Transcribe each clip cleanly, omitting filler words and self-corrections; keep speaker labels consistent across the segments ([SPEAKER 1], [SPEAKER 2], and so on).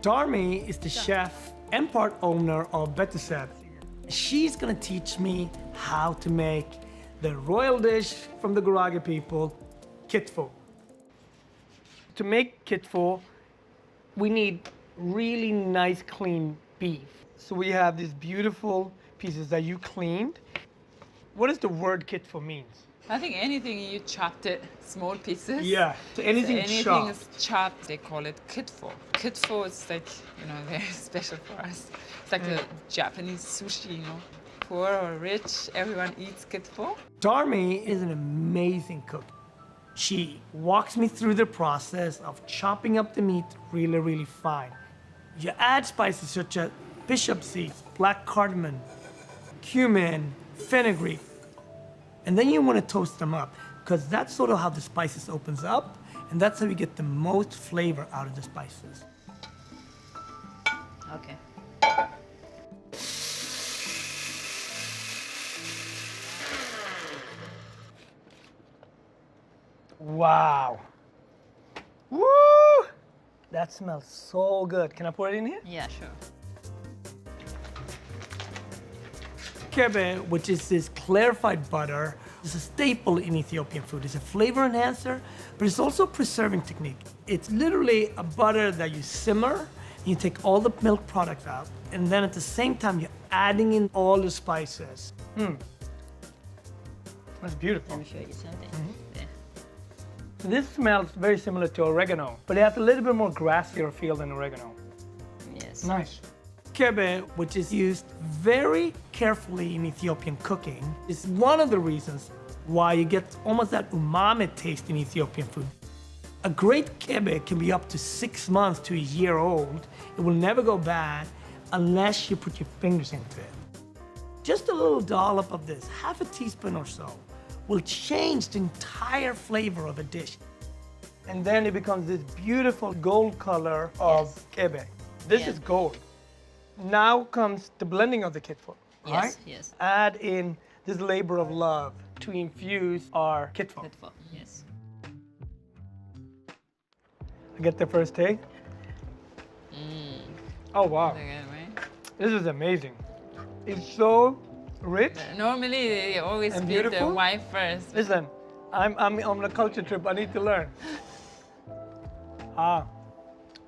[SPEAKER 1] Darmi is the chef and part owner of Betiseb. She's gonna teach me how to make the royal dish from the Gurage people, Kitfo. To make Kitfo, we need really nice, clean beef. So we have these beautiful pieces that you cleaned. What does the word Kitfo means?
[SPEAKER 2] I think anything you chopped it small pieces.
[SPEAKER 1] Yeah, so anything
[SPEAKER 2] anything
[SPEAKER 1] chopped.
[SPEAKER 2] is chopped, they call it kitfo. Kitfo is like, very special for us. It's like a Japanese sushi, Poor or rich, everyone eats kitfo.
[SPEAKER 1] Darmi is an amazing cook. She walks me through the process of chopping up the meat really, really fine. You add spices such as bishop seeds, black cardamom, cumin, fenugreek, and then you want to toast them up because that's sort of how the spices opens up, and that's how you get the most flavor out of the spices.
[SPEAKER 3] Okay.
[SPEAKER 1] Wow. Woo! That smells so good. Can I pour it in here?
[SPEAKER 3] Yeah, sure.
[SPEAKER 1] Kebe, which is this clarified butter, is a staple in Ethiopian food. It's a flavor enhancer, but it's also a preserving technique. It's literally a butter that you simmer, and you take all the milk products out, and then at the same time, you're adding in all the spices. That's beautiful.
[SPEAKER 3] Let me show you something. Yeah.
[SPEAKER 1] This smells very similar to oregano, but it has a little bit more grassier feel than oregano.
[SPEAKER 3] Yes.
[SPEAKER 1] Nice. Kebe, which is used very carefully in Ethiopian cooking, is one of the reasons why you get almost that umami taste in Ethiopian food. A great kebe can be up to 6 months to a year old. It will never go bad unless you put your fingers into it. Just a little dollop of this, half a teaspoon or so, will change the entire flavor of a dish. And then it becomes this beautiful gold color of kebe. This is gold. Now comes the blending of the kitfo, right?
[SPEAKER 3] Yes, yes.
[SPEAKER 1] Add in this labor of love to infuse our kitfo.
[SPEAKER 3] Kitfo, yes.
[SPEAKER 1] I get the first taste. Oh, wow.
[SPEAKER 2] Again, right?
[SPEAKER 1] This is amazing. It's so rich.
[SPEAKER 2] Normally, they always
[SPEAKER 1] And
[SPEAKER 2] feed the
[SPEAKER 1] beautiful?
[SPEAKER 2] wife first.
[SPEAKER 1] Listen, I'm on a culture trip. I need to learn.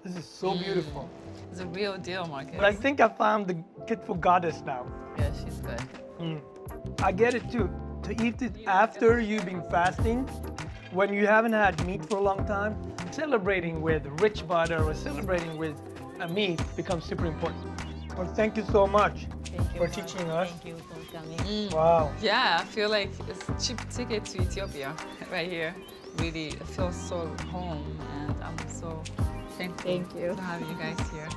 [SPEAKER 1] This is so beautiful.
[SPEAKER 2] It's a real deal, Marcus.
[SPEAKER 1] But I think I found the kitfo goddess now.
[SPEAKER 2] Yeah, she's good.
[SPEAKER 1] I get it too. To eat it after you've been fasting, when you haven't had meat for a long time, celebrating with rich butter or celebrating with a meat becomes super important. Well, thank you so much
[SPEAKER 3] Thank you
[SPEAKER 1] for teaching us.
[SPEAKER 3] Thank you for coming.
[SPEAKER 1] Wow.
[SPEAKER 2] Yeah, I feel like it's a cheap ticket to Ethiopia right here. Really, I feel so home, and I'm so thankful
[SPEAKER 3] Thank you.
[SPEAKER 2] to have you guys here.